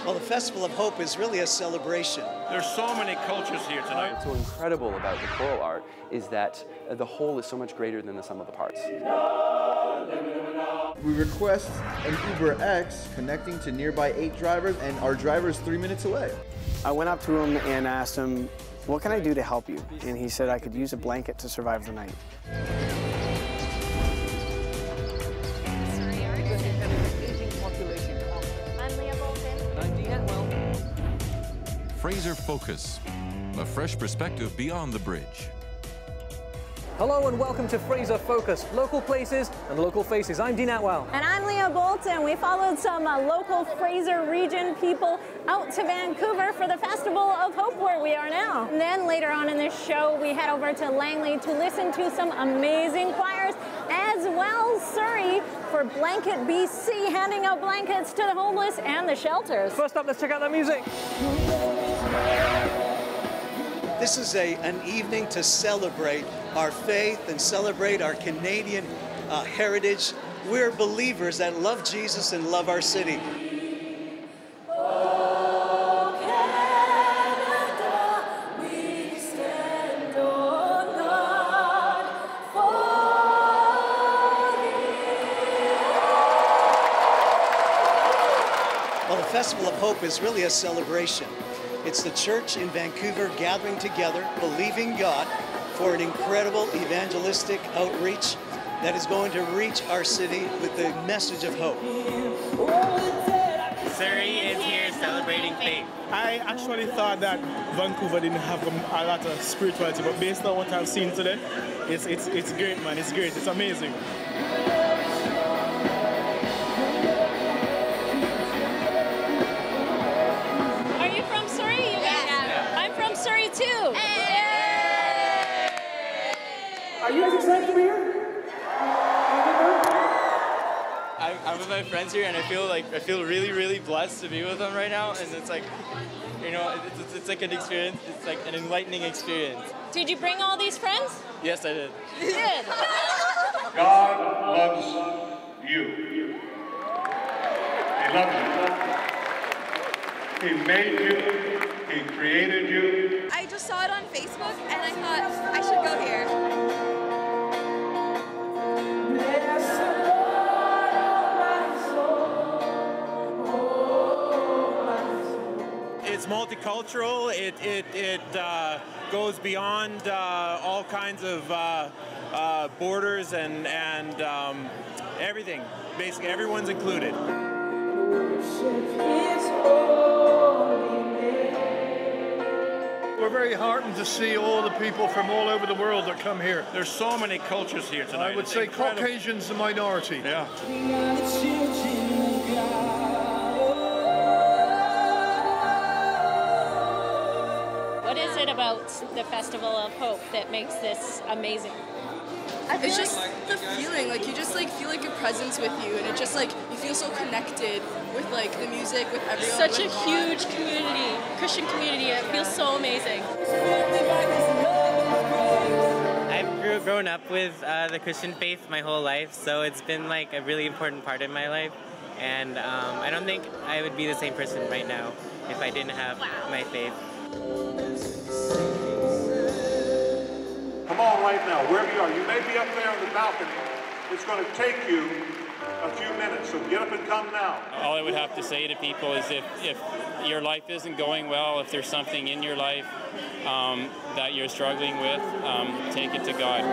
Well, the Festival of Hope is really a celebration. There's so many cultures here tonight. What's so incredible about the choral art is that the whole is so much greater than the sum of the parts. We request an Uber X connecting to nearby 8 drivers, and our driver is 3 minutes away. I went up to him and asked him, "What can I do to help you?" And he said I could use a blanket to survive the night. Fraser Focus, a fresh perspective beyond the bridge. Hello and welcome to Fraser Focus, local places and local faces. I'm Dean Leah. And I'm Leah Bolton. We followed some local Fraser Region people out to Vancouver for the Festival of Hope where we are now. And then later on in this show, we head over to Langley to listen to some amazing choirs, as well Surrey for Blanket BC, handing out blankets to the homeless and the shelters. First up, let's check out the music. This is an evening to celebrate our faith and celebrate our Canadian heritage. We're believers that love Jesus and love our city. Oh, Canada, we stand on God for thee. Well, the Festival of Hope is really a celebration. It's the church in Vancouver gathering together, believing God for an incredible evangelistic outreach that is going to reach our city with the message of hope. Surrey is here celebrating faith. I actually thought that Vancouver didn't have a lot of spirituality, but based on what I've seen today, it's great, man. It's great. It's amazing. Are you guys excited to be here? I'm with my friends here, and I feel really blessed to be with them right now. And it's like, you know, it's like an experience. It's like an enlightening experience. Did you bring all these friends? Yes, I did. You did. God loves you. He loves you. He made you. He created you. I just saw it on Facebook, and I thought I should go here. It's multicultural. It goes beyond all kinds of borders and everything. Basically, everyone's included. We're very heartened to see all the people from all over the world that come here. There's so many cultures here tonight. I would say Caucasian's the minority. Yeah. What is it about the Festival of Hope that makes this amazing? It's just the feeling, like you just like feel like a presence with you, and it just like you feel so connected with like the music, with everyone. Such a huge community, Christian community. It feels so amazing. I've grown up with the Christian faith my whole life, so it's been like a really important part in my life. And I don't think I would be the same person right now if I didn't have my faith. Come on right now, wherever you are. You may be up there on the balcony. It's going to take you a few minutes, so get up and come now. All I would have to say to people is if your life isn't going well, if there's something in your life that you're struggling with, take it to God.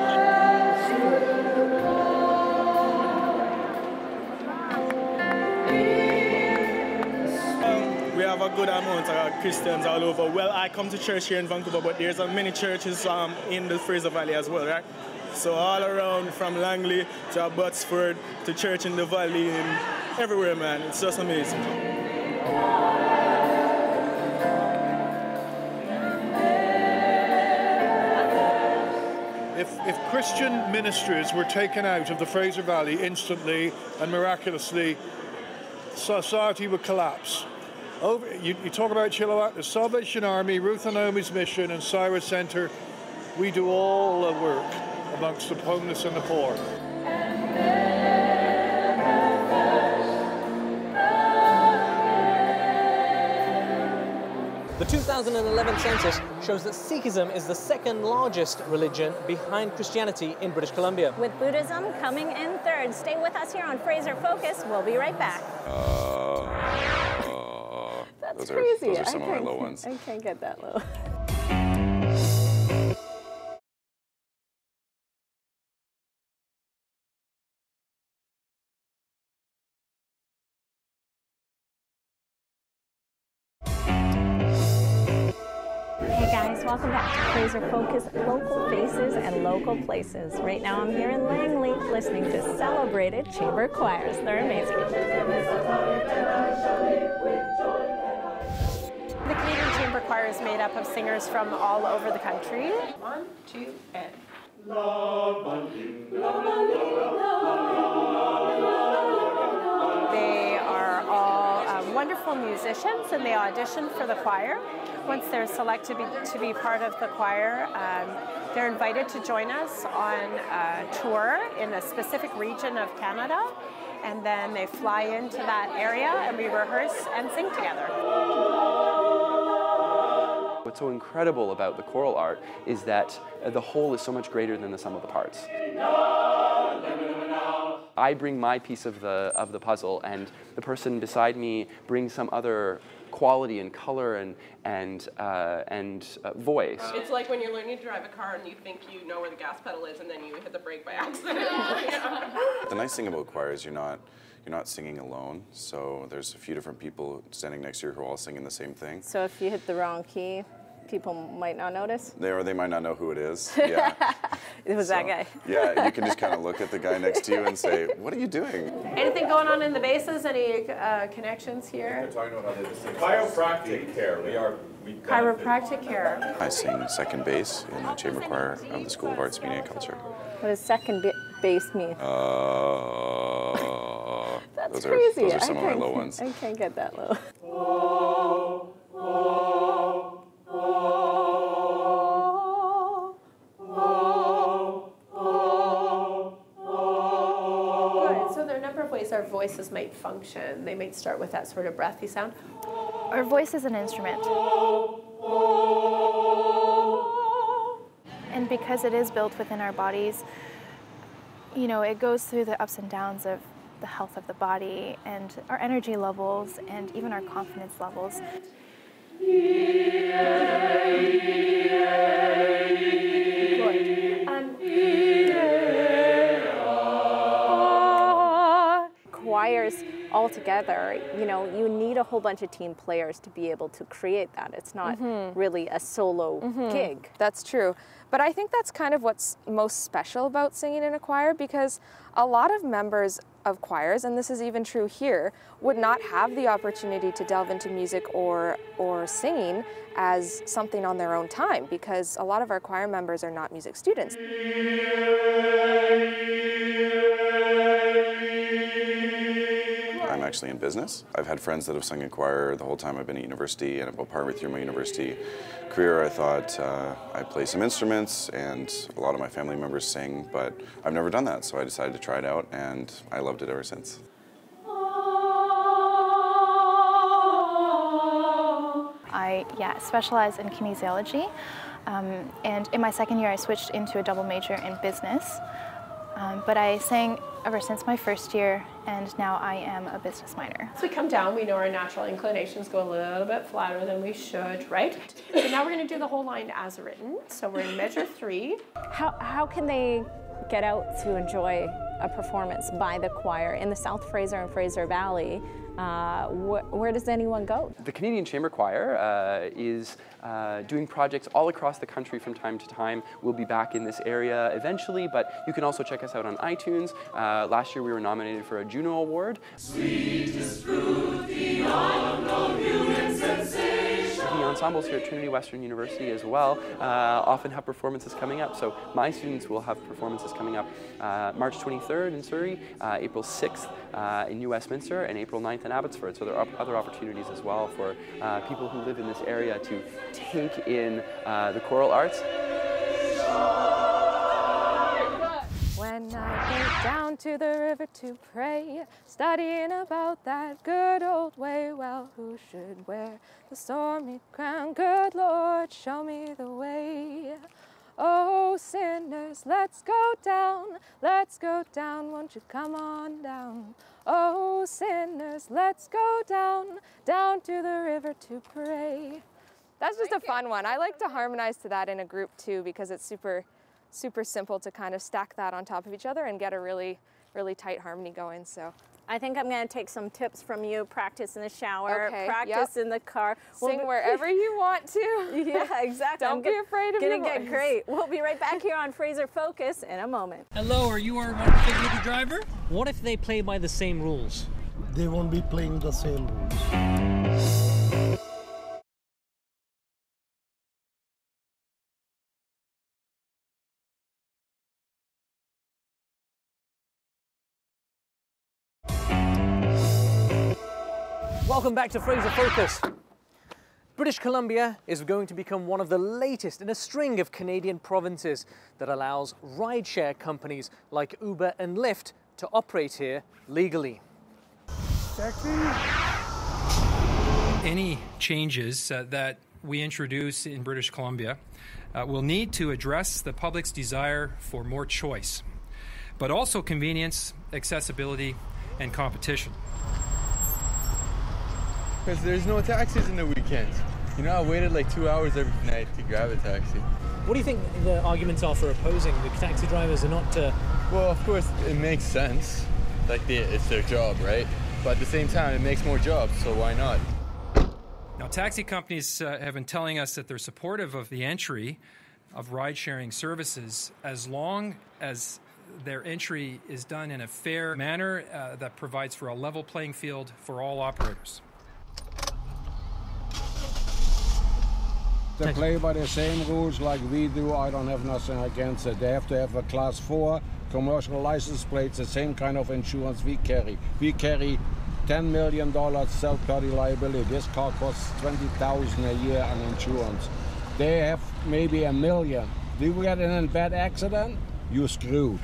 We have a good amount of Christians all over. Well, I come to church here in Vancouver, but there's many churches in the Fraser Valley as well, right? So all around, from Langley to Abbotsford to church in the valley and everywhere, man. It's just amazing. If Christian ministries were taken out of the Fraser Valley instantly and miraculously, society would collapse. You talk about Chilliwack, the Salvation Army, Ruth and Naomi's Mission, and Cyrus Centre. We do all the work amongst the homeless and the poor. The 2011 census shows that Sikhism is the second largest religion behind Christianity in British Columbia. With Buddhism coming in third. Stay with us here on Fraser Focus. We'll be right back. That's crazy. Those are some of my low ones. I can't get that low. Hey guys, welcome back to Fraser Focus, local faces and local places. Right now I'm here in Langley listening to celebrated chamber choirs. They're amazing. The Canadian Chamber Choir is made up of singers from all over the country. 1, 2, and... They are all wonderful musicians, and they audition for the choir. Once they're selected to be part of the choir, they're invited to join us on a tour in a specific region of Canada, and then they fly into that area and we rehearse and sing together. What's so incredible about the choral art is that the whole is so much greater than the sum of the parts. I bring my piece of the puzzle, and the person beside me brings some other quality and color and voice. It's like when you're learning to drive a car and you think you know where the gas pedal is and then you hit the brake by accident. The nice thing about choir is you're not singing alone, so there's a few different people standing next to you who are all singing the same thing. So if you hit the wrong key, people might not notice? They might not know who it is. Yeah. It was that guy. Yeah, you can just kind of look at the guy next to you and say, what are you doing? Anything going on in the basses? Any connections here? Chiropractic care. Chiropractic care. I sing second bass in the chamber choir of the School of Arts, Media and Culture. What does second bass mean? That's crazy. Those are some of my low ones. I can't get that low. Our voices might function. They might start with that sort of breathy sound. Our voice is an instrument. And because it is built within our bodies, you know, it goes through the ups and downs of the health of the body and our energy levels and even our confidence levels. Choirs all together, you know, you need a whole bunch of team players to be able to create that. It's not really a solo gig. That's true. But I think that's kind of what's most special about singing in a choir, because a lot of members of choirs, and this is even true here, would not have the opportunity to delve into music or singing as something on their own time, because a lot of our choir members are not music students. I'm actually in business. I've had friends that have sung in choir the whole time I've been at university, and about partway through my university career I thought I'd play some instruments, and a lot of my family members sing, but I've never done that, so I decided to try it out, and I loved it ever since. I specialize in kinesiology, and in my second year I switched into a double major in business. But I sang ever since my first year, and now I am a business minor. As we come down, we know our natural inclinations go a little bit flatter than we should, right? So now we're going to do the whole line as written. So we're in measure 3. How can they get out to enjoy a performance by the choir in the South Fraser and Fraser Valley? Where does anyone go? The Canadian Chamber Choir is doing projects all across the country from time to time. We'll be back in this area eventually, but you can also check us out on iTunes. Last year we were nominated for a Juno Award. Sweetest fruit, the unknown human sensation. The ensembles here at Trinity Western University as well often have performances coming up. So my students will have performances coming up March 23rd in Surrey, April 6th in New Westminster, and April 9th in Abbotsford. So there are other opportunities as well for people who live in this area to take in the choral arts. When I down to the river to pray, studying about that good old way. Well, who should wear the stormy crown? Good Lord, show me the way. Oh, sinners, let's go down, won't you come on down? Oh, sinners, let's go down, down to the river to pray. That's just a fun one. I like to harmonize to that in a group too, because it's super simple to kind of stack that on top of each other and get a really tight harmony going. So I think I'm going to take some tips from you. Practice in the shower, okay, practice in the car. Sing wherever you want to. Yeah, exactly. Don't be afraid of your voice. Gonna get great. We'll be right back here on Fraser Focus in a moment. Hello, are you our wonderful Uber driver? What if they play by the same rules? They won't be playing the same rules. Welcome back to Fraser Focus. British Columbia is going to become one of the latest in a string of Canadian provinces that allows rideshare companies like Uber and Lyft to operate here legally. Any changes that we introduce in British Columbia will need to address the public's desire for more choice, but also convenience, accessibility, and competition. Because there's no taxis in the weekends. You know, I waited like 2 hours every night to grab a taxi. What do you think the arguments are for opposing the taxi drivers are not? Well, of course, it makes sense. Like, it's their job, right? But at the same time, it makes more jobs, so why not? Now, taxi companies have been telling us that they're supportive of the entry of ride-sharing services as long as their entry is done in a fair manner that provides for a level playing field for all operators. They play by the same rules like we do. I don't have nothing against it. They have to have a class 4 commercial license plates, the same kind of insurance we carry. We carry $10 million self-party liability. This car costs $20,000 a year on insurance. They have maybe $1 million. Do you get in a bad accident? You're screwed.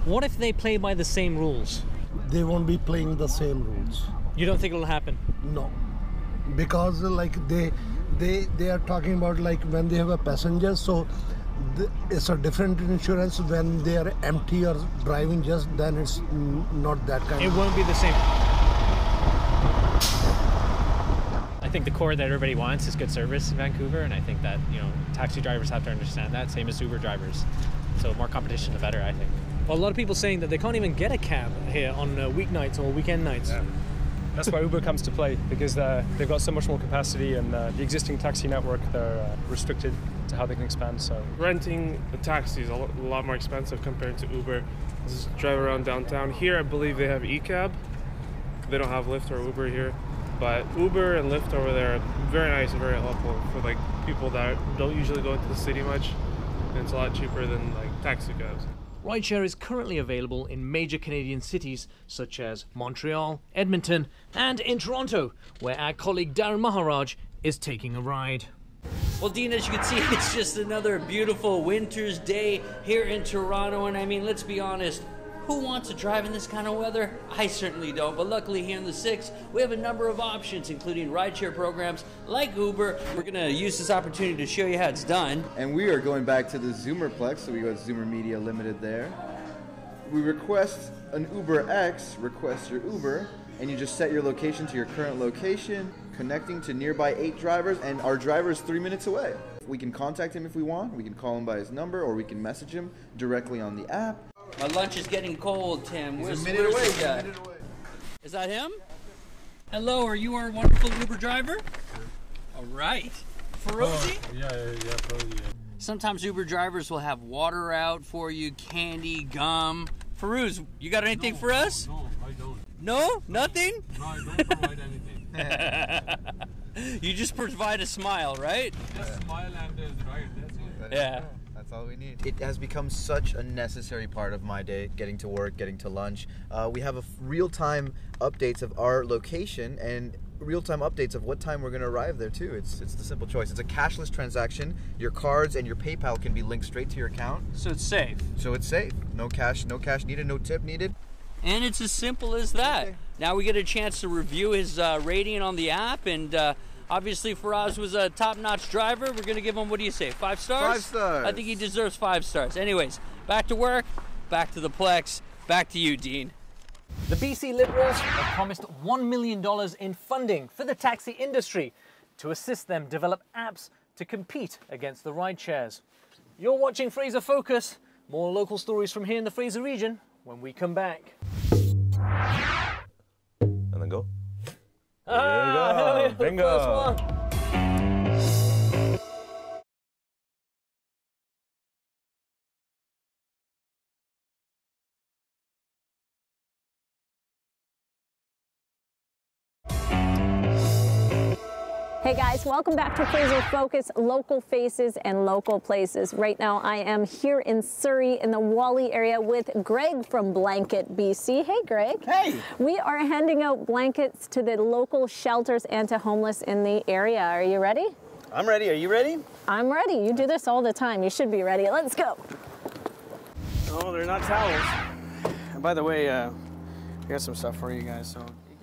What if they play by the same rules? They won't be playing the same rules. You don't think it'll happen? No. Because like they are talking about like when they have a passenger, so it's a different insurance. When they are empty or driving just, then it's not that kind. It won't be the same. I think the core that everybody wants is good service in Vancouver, and I think that, you know, taxi drivers have to understand that, same as Uber drivers. So more competition, the better, I think. Well, a lot of people saying that they can't even get a cab here on weeknights or weekend nights. Yeah. That's why Uber comes to play, because they've got so much more capacity, and the existing taxi network, they're restricted to how they can expand. So renting a taxi is a lot more expensive compared to Uber. Just drive around downtown. Here, I believe they have eCab. They don't have Lyft or Uber here, but Uber and Lyft over there are very nice and very helpful for like people that don't usually go into the city much, and it's a lot cheaper than like taxi cabs. Rideshare is currently available in major Canadian cities such as Montreal, Edmonton, and in Toronto, where our colleague Darren Maharaj is taking a ride. Well, Dean, as you can see, it's just another beautiful winter's day here in Toronto, and I mean, let's be honest, who wants to drive in this kind of weather? I certainly don't, but luckily here in the 6, we have a number of options, including rideshare programs like Uber. We're going to use this opportunity to show you how it's done. And we are going back to the Zoomerplex, so we got Zoomer Media Limited there. We request an Uber X, request your Uber, and you just set your location to your current location, connecting to nearby 8 drivers, and our driver is 3 minutes away. We can contact him if we want, we can call him by his number, or we can message him directly on the app. My lunch is getting cold, Tim. He's a minute away. Is that him? Hello, are you our wonderful Uber driver? All right. Ferozi? Yeah, Ferozi. Yeah. Sometimes Uber drivers will have water out for you, candy, gum. Feroz, you got anything for us? No, I don't. No? Nothing? No, I don't provide anything. You just provide a smile, right? Just smile and ride, that's it. Yeah. That's all we need. It has become such a necessary part of my day, getting to work, getting to lunch. We have real-time updates of our location, and real-time updates of what time we're going to arrive there too. It's the simple choice. It's a cashless transaction. Your cards and your PayPal can be linked straight to your account. So it's safe. So it's safe. No cash needed, no tip needed. And it's as simple as that. Okay. Now we get a chance to review his rating on the app, and obviously Faraz was a top-notch driver. We're going to give him, what do you say, 5 stars? 5 stars. I think he deserves 5 stars. Anyways, back to work, back to the Plex, back to you, Dean. The BC Liberals have promised $1 million in funding for the taxi industry to assist them develop apps to compete against the ride shares. You're watching Fraser Focus. More local stories from here in the Fraser region when we come back. And then go. Ah, Bingo. Hey guys, welcome back to Fraser Focus, local faces and local places. Right now I am here in Surrey in the Whalley area with Greg from Blanket BC. Hey Greg. Hey. We are handing out blankets to the local shelters and to homeless in the area. Are you ready? I'm ready. Are you ready? I'm ready. You do this all the time. You should be ready. Let's go. Oh, they're not towels. And by the way, I got some stuff for you guys.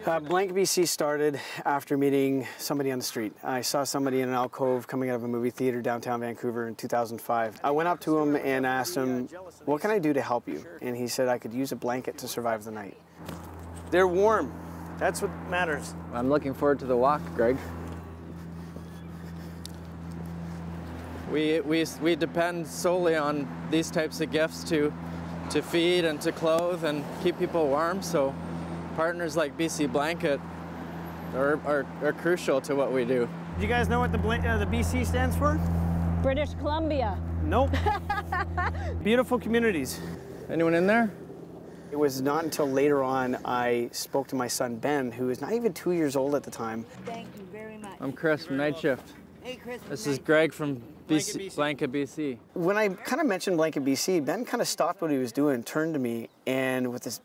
Blanket BC started after meeting somebody on the street. I saw somebody in an alcove coming out of a movie theater downtown Vancouver in 2005. I went up to him and asked him, what can I do to help you? And he said I could use a blanket to survive the night. They're warm. That's what matters. I'm looking forward to the walk, Greg. We depend solely on these types of gifts to feed and to clothe and keep people warm, so partners like BC Blanket are crucial to what we do. Do you guys know what the BC stands for? British Columbia. Nope. Beautiful communities. Anyone in there? It was not until later on I spoke to my son Ben, who was not even 2 years old at the time. Thank you very much. I'm Chris from NightShift. Hey Chris. This is Greg from Blanket BC. When I kind of mentioned Blanket BC, Ben kind of stopped what he was doing, turned to me, and with the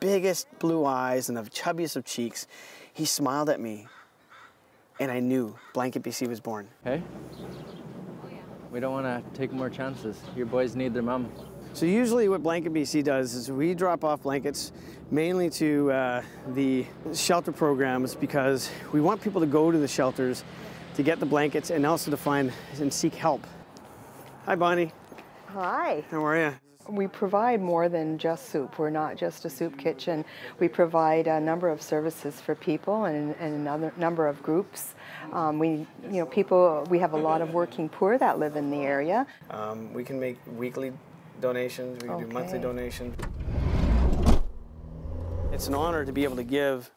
biggest blue eyes and the chubbiest of cheeks, he smiled at me, and I knew Blanket BC was born. Hey, we don't want to take more chances. Your boys need their mom. So usually what Blanket BC does is we drop off blankets mainly to the shelter programs because we want people to go to the shelters to get the blankets and also to find and seek help. Hi, Bonnie. Hi. How are you? We provide more than just soup. We're not just a soup kitchen. We provide a number of services for people and another number of groups. We have a lot of working poor that live in the area. We can make weekly donations. We can do monthly donations. It's an honor to be able to give,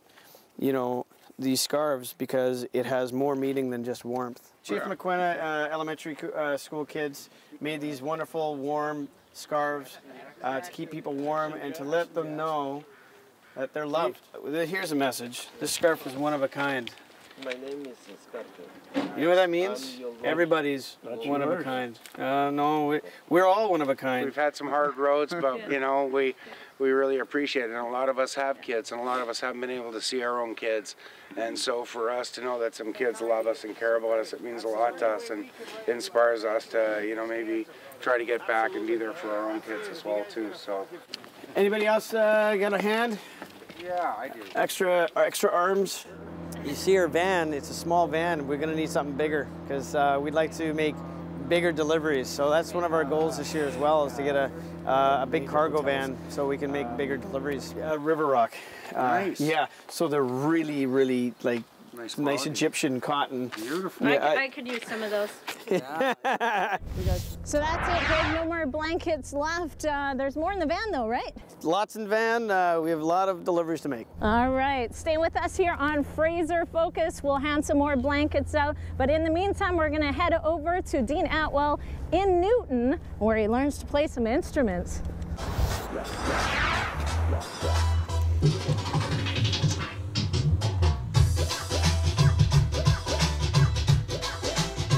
these scarves because it has more meaning than just warmth. Chief McQuenna Elementary School kids made these wonderful warm scarves to keep people warm and to let them know that they're loved. Here's a message. This scarf is one of a kind. My name is Scarf. You know what that means? Everybody's one of a kind. No, we're all one of a kind. We've had some hard roads, but we really appreciate it. And a lot of us have kids, and a lot of us haven't been able to see our own kids. And so for us to know that some kids love us and care about us, it means a lot to us and inspires us to, maybe try to get back and be there for our own kids as well too. So, anybody else got a hand? Yeah, I do. Extra arms. You see our van, it's a small van. We're gonna need something bigger because we'd like to make bigger deliveries. So that's one of our goals this year as well, is to get a big cargo van so we can make bigger deliveries. River Rock. Nice. Yeah, so they're really, really like nice Egyptian cotton. Beautiful. Yeah, I could use some of those. So that's it, Greg. No more blankets left. There's more in the van though, right? Lots in the van. We have a lot of deliveries to make. All right, stay with us here on Fraser Focus. We'll hand some more blankets out. But in the meantime, we're gonna head over to Dean Atwell in Newton, where he learns to play some instruments.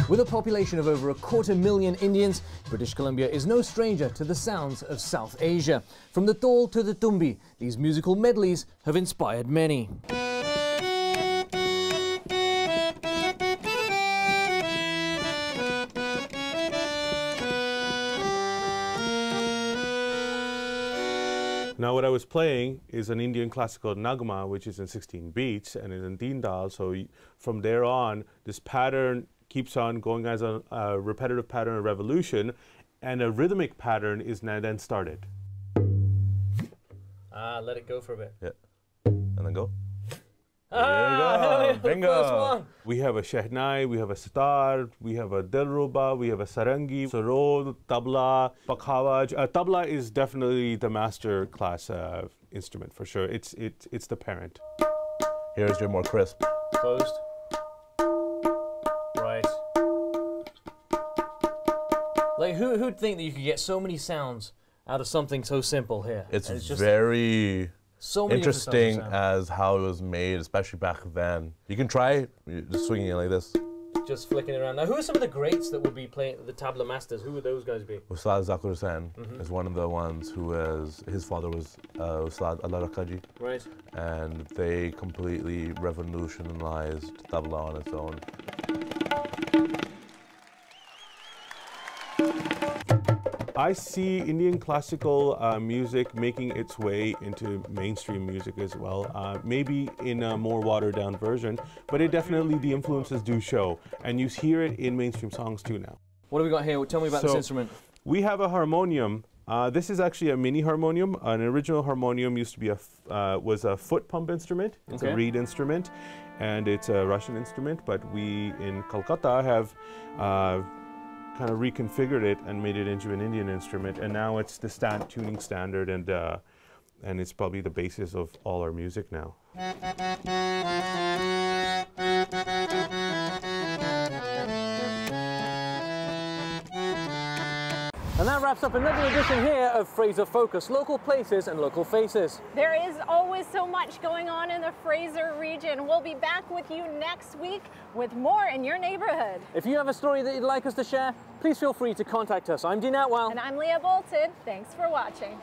With a population of over 250,000 Indians, British Columbia is no stranger to the sounds of South Asia. From the Dol to the Tumbi, these musical medleys have inspired many. what I was playing is an Indian classical nagma, which is in 16 beats and is in Deen Dal. So from there on, this pattern keeps on going as a repetitive pattern of revolution, and a rhythmic pattern is now then started. Let it go for a bit. Yeah. And then go. There we go. Bingo. The first one. We have a shehnai, we have a sitar, we have a dilruba, we have a sarangi, sarod, tabla, pakhawaj. Tabla is definitely the master class instrument for sure. It's the parent. Here's your more crisp. Closed. Right. Like who'd think that you could get so many sounds out of something so simple here? It's just very so many interesting as how it was made, especially back then. You can try just swinging it like this. Just flicking it around. Now, who are some of the greats that would be playing the tabla masters? Who would those guys be? Ustad Zakir Hussain is one of the ones who his father was Ustad Allah Rakhaji. Right. And they completely revolutionized tabla on its own. I see Indian classical music making its way into mainstream music as well, maybe in a more watered down version, but the influences do show, and you hear it in mainstream songs too now. What have we got here? Tell me about this instrument. We have a harmonium. This is actually a mini harmonium. An original harmonium used to be was a foot pump instrument. It's a reed instrument, and it's a Russian instrument, but we in Kolkata have kind of reconfigured it and made it into an Indian instrument, and now it's the tuning standard, and it's probably the basis of all our music now. And that wraps up another edition here of Fraser Focus, local places and local faces. There is always so much going on in the Fraser region. We'll be back with you next week with more in your neighborhood. If you have a story that you'd like us to share, please feel free to contact us. I'm Dean Leah. And I'm Leah Bolton. Thanks for watching.